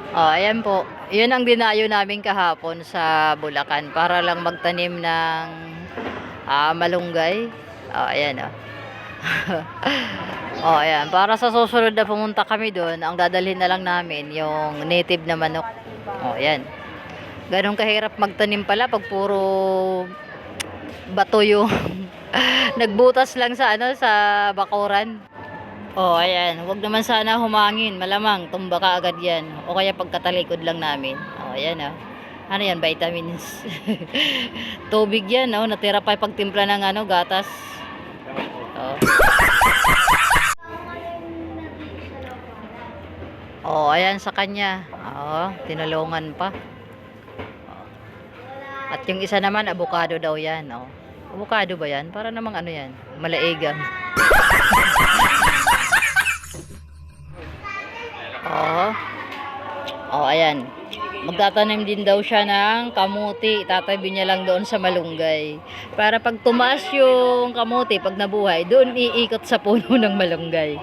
Oh, ayan po. 'Yun ang dinayo namin kahapon sa Bulacan para lang magtanim ng, malunggay. Oh, ayan, oh. Oh, ayan. Para sa susunod na pumunta kami do'n, ang dadalhin na lang namin yung native na manok. Oh, ayan. Gano'n kahirap magtanim pala 'pag puro bato yung nagbutas lang sa ano, sa bakuran. Oh, ayan. Huwag naman sana humangin. Malamang tumba ka agad 'yan. O kaya pagkatalikod lang namin. Oh, ayan, oh. Ano 'yan, vitamins. Tubig 'yan, oh. Natira pa pagtimpla ng ano, gatas. Oh. Oh, ayan sa kanya. Oh, tinulungan pa. At yung isa naman, avocado daw 'yan, oh. Avocado ba 'yan? Para namang ano 'yan, malaigang. Oh. Oh, ayan. Magtatanim din daw siya ng kamuti. Itatabi niya lang doon sa malunggay. Para pag tumaas yung kamuti, pag nabuhay, doon iikot sa puno ng malunggay.